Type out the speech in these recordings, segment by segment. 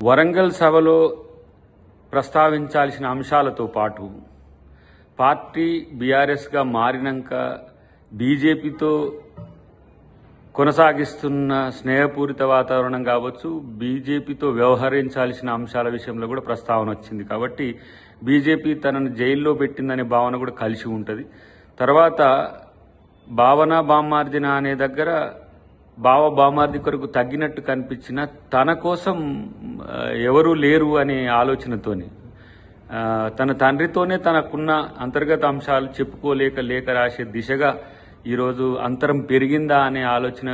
వరంగల్ సభలో ప్రస్తావించాల్సిన అంశాలతో పాటు పార్టీ బీఆర్ఎస్గా మారినాక బీజేపీతో కొనసాగిస్తున్న స్నేహపూరిత వాతావరణం కావచ్చు, బీజేపీతో వ్యవహరించాల్సిన అంశాల విషయంలో కూడా ప్రస్తావన వచ్చింది. కాబట్టి బీజేపీ తనను జైల్లో పెట్టిందనే భావన కూడా కలిసి ఉంటుంది. తర్వాత భావన బామ్మార్దిన అనే దగ్గర బామ్మార్ది కొరకు తగ్గినట్టు కనిపించిన తన కోసం ఎవరూ లేరు అనే ఆలోచనతోని తన తండ్రితోనే తనకున్న అంతర్గత అంశాలు చెప్పుకోలేక రాసే దిశగా ఈరోజు అంతరం పెరిగిందా అనే ఆలోచన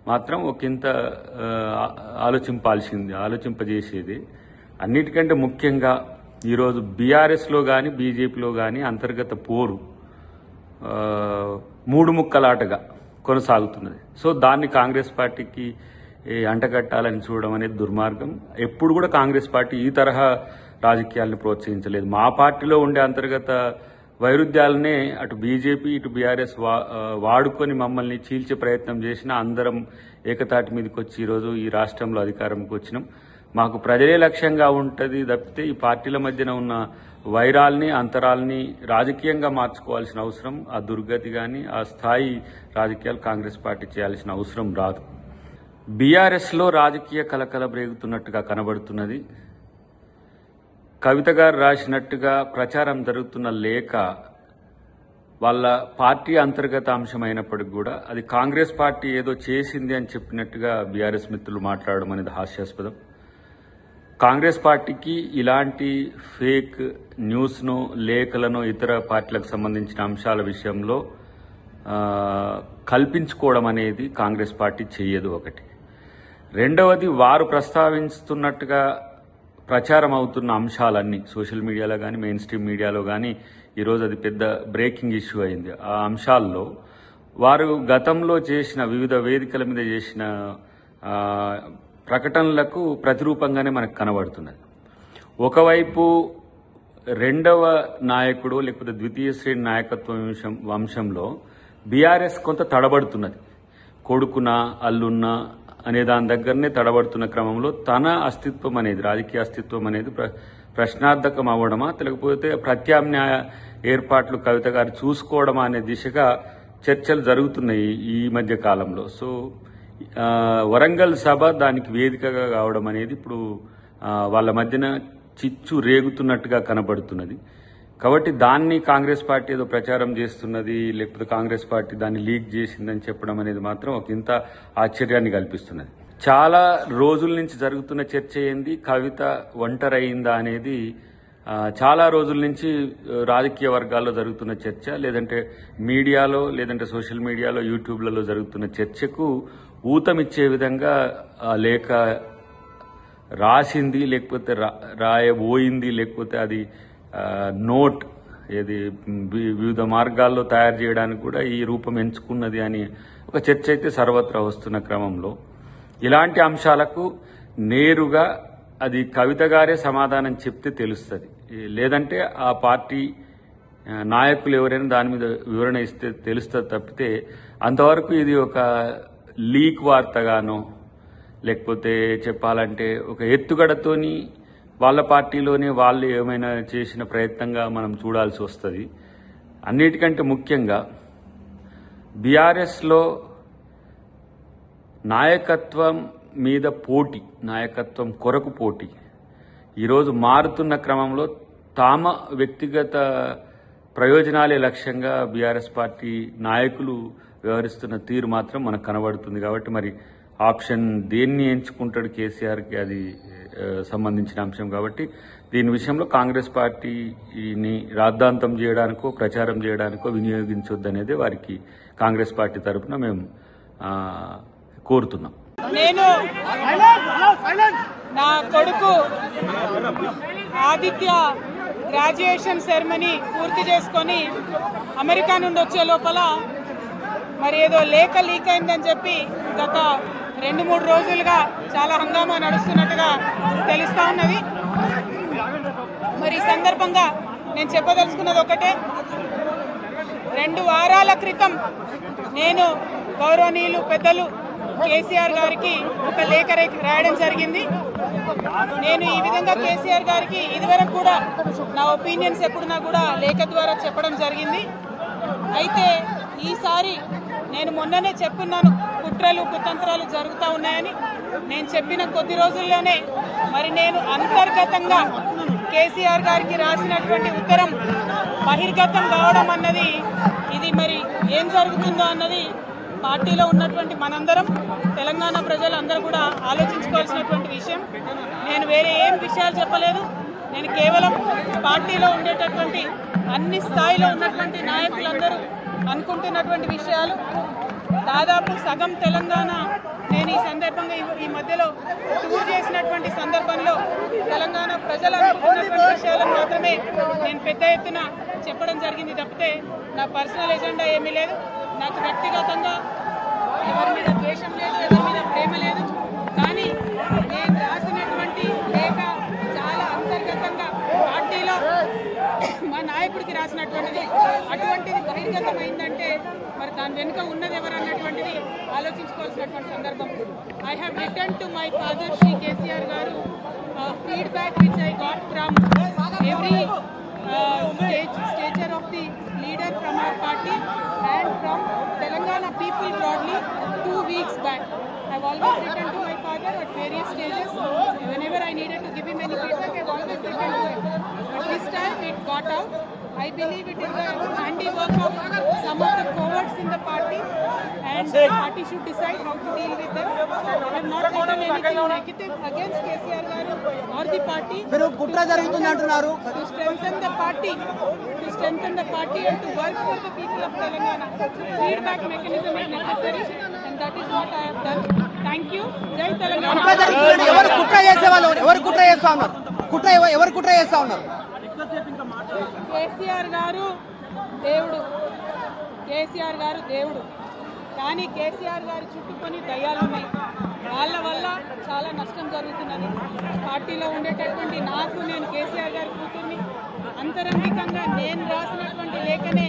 మాత్రం ఒకంత ఆలోచింపజేసేది. అన్నిటికంటే ముఖ్యంగా ఈరోజు బీఆర్ఎస్లో కానీ బీజేపీలో కానీ అంతర్గత పోరు మూడు ముక్కలాటగా కొనసాగుతున్నది. సో దాన్ని కాంగ్రెస్ పార్టీకి అంటగట్టాలని చూడడం అనేది దుర్మార్గం. ఎప్పుడు కూడా కాంగ్రెస్ పార్టీ ఈ తరహా రాజకీయాలను ప్రోత్సహించలేదు. మా పార్టీలో ఉండే అంతర్గత వైరుధ్యాలనే అటు బీజేపీ ఇటు బీఆర్ఎస్ వాడుకొని మమ్మల్ని చీల్చే ప్రయత్నం చేసినా అందరం ఏకతాటి మీదకి వచ్చి ఈరోజు ఈ రాష్ట్రంలో అధికారంకి వచ్చినాం. మాకు ప్రజలే లక్ష్యంగా ఉంటుంది తప్పితే ఈ పార్టీల మధ్యన ఉన్న వైరాల్ని అంతరాల్ని రాజకీయంగా మార్చుకోవాల్సిన అవసరం, ఆ దుర్గతి కానీ ఆ స్థాయి రాజకీయాలు కాంగ్రెస్ పార్టీ చేయాల్సిన అవసరం రాదు. బీఆర్ఎస్లో రాజకీయ కలకల రేగుతున్నట్టుగా కనబడుతున్నది. కవిత గారు రాసినట్టుగా ప్రచారం జరుగుతున్న లేఖ వాళ్ళ పార్టీ అంతర్గత అంశమైనప్పటికీ కూడా అది కాంగ్రెస్ పార్టీ ఏదో చేసింది అని చెప్పినట్టుగా బీఆర్ఎస్ మిత్రులు మాట్లాడడం అనేది హాస్యాస్పదం. కాంగ్రెస్ పార్టీకి ఇలాంటి ఫేక్ న్యూస్ను లేఖలను ఇతర పార్టీలకు సంబంధించిన అంశాల విషయంలో కల్పించుకోవడం అనేది కాంగ్రెస్ పార్టీ చేయదు. ఒకటి. రెండవది, వారు ప్రస్తావిస్తున్నట్టుగా ప్రచారం అవుతున్న అంశాలన్నీ సోషల్ మీడియాలో కానీ మెయిన్ స్ట్రీమ్ మీడియాలో కానీ ఈరోజు అది పెద్ద బ్రేకింగ్ ఇష్యూ అయింది. ఆ అంశాల్లో వారు గతంలో చేసిన వివిధ వేదికల మీద చేసిన ప్రకటనలకు ప్రతిరూపంగానే మనకు కనబడుతున్నది. ఒకవైపు రెండవ నాయకుడు లేకపోతే ద్వితీయ శ్రేణి నాయకత్వం వంశంలో బీఆర్ఎస్ కొంత తడబడుతున్నది. కొడుకున అల్లున్న అనే దాని దగ్గరనే తడబడుతున్న క్రమంలో తన అస్తిత్వం అనేది రాజకీయ అస్తిత్వం అనేది ప్రశ్నార్థకం అవ్వడమా లేకపోతే ప్రత్యామ్నాయ ఏర్పాట్లు కవిత గారు చూసుకోవడమా అనే దిశగా చర్చలు జరుగుతున్నాయి ఈ మధ్య కాలంలో. సో వరంగల్ సభ దానికి వేదికగా కావడం అనేది ఇప్పుడు వాళ్ళ మధ్యన చిచ్చు రేగుతున్నట్టుగా కనబడుతున్నది. కాబట్టి దాన్ని కాంగ్రెస్ పార్టీ ఏదో ప్రచారం చేస్తున్నది లేకపోతే కాంగ్రెస్ పార్టీ దాన్ని లీక్ చేసిందని చెప్పడం అనేది మాత్రం ఒక ఇంత ఆశ్చర్యాన్ని కల్పిస్తున్నది. చాలా రోజుల నుంచి జరుగుతున్న చర్చ ఏంది, కవిత ఒంటరైందా అనేది చాలా రోజుల నుంచి రాజకీయ వర్గాల్లో జరుగుతున్న చర్చ, లేదంటే మీడియాలో లేదంటే సోషల్ మీడియాలో యూట్యూబ్లలో జరుగుతున్న చర్చకు ఊతమిచ్చే విధంగా లేఖ రాసింది లేకపోతే రాయబోయింది లేకపోతే అది నోట్ ఏది వివిధ మార్గాల్లో తయారు చేయడానికి కూడా ఈ రూపం ఎంచుకున్నది అని ఒక చర్చ అయితే సర్వత్రా వస్తున్న క్రమంలో ఇలాంటి అంశాలకు నేరుగా అది కవిత గారే సమాధానం చెప్తే తెలుస్తుంది. లేదంటే ఆ పార్టీ నాయకులు ఎవరైనా దాని మీద వివరణ ఇస్తే తెలుస్తుంది తప్పితే అంతవరకు ఇది ఒక లీక్ వార్తగానో లేకపోతే చెప్పాలంటే ఒక ఎత్తుగడతోని వాళ్ళ పార్టీలోనే వాళ్ళు ఏమైనా చేసిన ప్రయత్నంగా మనం చూడాల్సి వస్తుంది. అన్నిటికంటే ముఖ్యంగా బీఆర్ఎస్లో నాయకత్వం మీద పోటీ, నాయకత్వం కొరకు పోటీ ఈరోజు మారుతున్న క్రమంలో తామ వ్యక్తిగత ప్రయోజనాలే లక్ష్యంగా బీఆర్ఎస్ పార్టీ నాయకులు వ్యవహరిస్తున్న తీరు మాత్రం మనకు కనబడుతుంది. కాబట్టి మరి ఆప్షన్ దేన్ని ఎంచుకుంటాడు కేసీఆర్కి అది సంబంధించిన అంశం. కాబట్టి దీని విషయంలో కాంగ్రెస్ పార్టీని రాద్ధాంతం చేయడానికో ప్రచారం చేయడానికో వినియోగించొద్దనేది వారికి కాంగ్రెస్ పార్టీ తరఫున మేము కోరుతున్నాం. నేను నా కొడుకు ఆదిత్య గ్రాడ్యుయేషన్ సెరమనీ పూర్తి చేసుకొని అమెరికా నుండి వచ్చే లోపల మరి ఏదో లేఖ లీక్ అయిందని చెప్పి గత 2-3 రోజులుగా చాలా హంగామా నడుస్తున్నట్టుగా తెలుస్తా ఉన్నది. మరి ఈ సందర్భంగా నేను చెప్పదలుచుకున్నది ఒకటే, 2 వారాల క్రితం నేను గౌరవనీయులు పెద్దలు కేసీఆర్ గారికి ఒక లేఖ రాయడం జరిగింది. నేను ఈ విధంగా కేసీఆర్ గారికి ఇదివరకు కూడా నా ఒపీనియన్స్ ఎప్పుడున్నా కూడా లేఖ ద్వారా చెప్పడం జరిగింది. అయితే ఈసారి నేను మొన్ననే చెప్పున్నాను, కుట్రలు కుతంత్రాలు జరుగుతూ ఉన్నాయని. నేను చెప్పిన కొద్ది రోజుల్లోనే మరి నేను అంతర్గతంగా కేసీఆర్ గారికి రాసినటువంటి ఉత్తరం బహిర్గతం కావడం అన్నది, ఇది మరి ఏం జరుగుతుందో అన్నది పార్టీలో ఉన్నటువంటి మనందరం, తెలంగాణ ప్రజలందరూ కూడా ఆలోచించుకోవాల్సినటువంటి విషయం. నేను వేరే ఏం విషయాలు చెప్పలేదు. నేను కేవలం పార్టీలో ఉండేటటువంటి అన్ని స్థాయిలో ఉన్నటువంటి నాయకులందరూ అనుకుంటున్నటువంటి విషయాలు. దాదాపు సగం తెలంగాణ నేను ఈ సందర్భంగా ఈ మధ్యలో టూర్ చేసినటువంటి సందర్భంలో తెలంగాణ ప్రజలు అనుకుంటున్నటువంటి విషయాలను మాత్రమే నేను పెద్ద ఎత్తున చెప్పడం జరిగింది తప్పితే నా పర్సనల్ ఎజెండా ఏమీ లేదు. నాకు వ్యక్తిగతంగా ఎవరి మీద ద్వేషం లేదు, ఎవరి మీద ప్రేమ లేదు. కానీ నేను రాసినటువంటి లేఖ చాలా అంతర్గతంగా పార్టీలో మా నాయకుడికి రాసినటువంటిది. అటువంటిది బహిర్గతమైందంటే మరి దాని వెనుక ఉన్నది ఎవరన్నటువంటిది ఆలోచించుకోవాల్సినటువంటి సందర్భం. I have return to my father Shri KCR గారు feedback which I got from every stature of the leader from our party and from Telangana people broadly 2 weeks back. I've always written to my father at various stages. Whenever I needed to give him any feedback, I've always written to him. But this time it got out. I believe it is a handiwork of some of the cowards in the party, and the party should decide how to deal with them. I have not written anything negative against KCR garu or the party. To strengthen the party and to work for the people of Telangana. Feedback mechanism is necessary, and that is what I have done. Thank you. Jai Telangana. KCR గారు దేవుడు, కేసీఆర్ గారు దేవుడు. కానీ కేసీఆర్ గారు చుట్టుకొని దయ్యాలు ఉన్నాయి. వాళ్ళ వల్ల చాలా నష్టం జరుగుతున్నది. పార్టీలో ఉండేటటువంటి నాకు, నేను కేసీఆర్ గారి కూతుర్ని, అంతరంగికంగా నేను రాసినటువంటి లేఖనే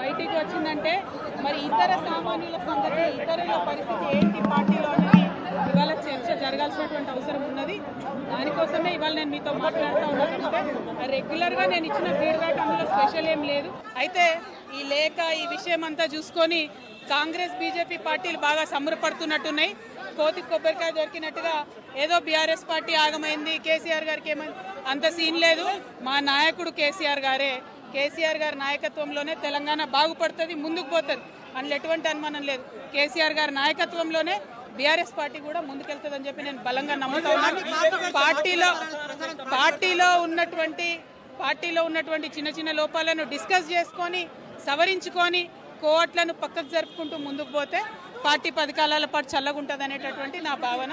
బయటికి వచ్చిందంటే మరి ఇతర సామాన్యుల సంగతి, ఇతరుల పరిస్థితి ఏంటి పార్టీలో అనేది ఇవాళ చర్చ జరగాల్సినటువంటి అవసరం ఉన్నది. దానికోసమే ఇవాళ నేను మీతో మాట్లాడుతూ ఉన్నానంటే రెగ్యులర్గా నేను ఇచ్చిన ఫీడ్బ్యాక్ అందులో స్పెషల్ ఏం లేదు. అయితే ఈ లేఖ, ఈ విషయం అంతా చూసుకొని కాంగ్రెస్ బీజేపీ పార్టీలు బాగా సంబరపడుతున్నట్టున్నాయి. కోతి కొబ్బరికాయ దొరికినట్టుగా ఏదో బీఆర్ఎస్ పార్టీ ఆగమైంది, కేసీఆర్ గారికి ఏమైంది, అంత సీన్ లేదు. మా నాయకుడు కేసీఆర్ గారే. కేసీఆర్ గారి నాయకత్వంలోనే తెలంగాణ బాగుపడుతుంది, ముందుకు పోతుంది, అందులో ఎటువంటి అనుమానం లేదు. కేసీఆర్ గారి నాయకత్వంలోనే బీఆర్ఎస్ పార్టీ కూడా ముందుకెళ్తుందని చెప్పి నేను బలంగా నమ్ముతా ఉన్నాను. పార్టీలో ఉన్నటువంటి చిన్న చిన్న లోపాలను డిస్కస్ చేసుకొని, సవరించుకొని, కోవట్లను పక్కకు జరుపుకుంటూ ముందుకు పోతే పార్టీ 10 కాలాల పాటు చల్లగుంటుంది అనేటటువంటి నా భావన.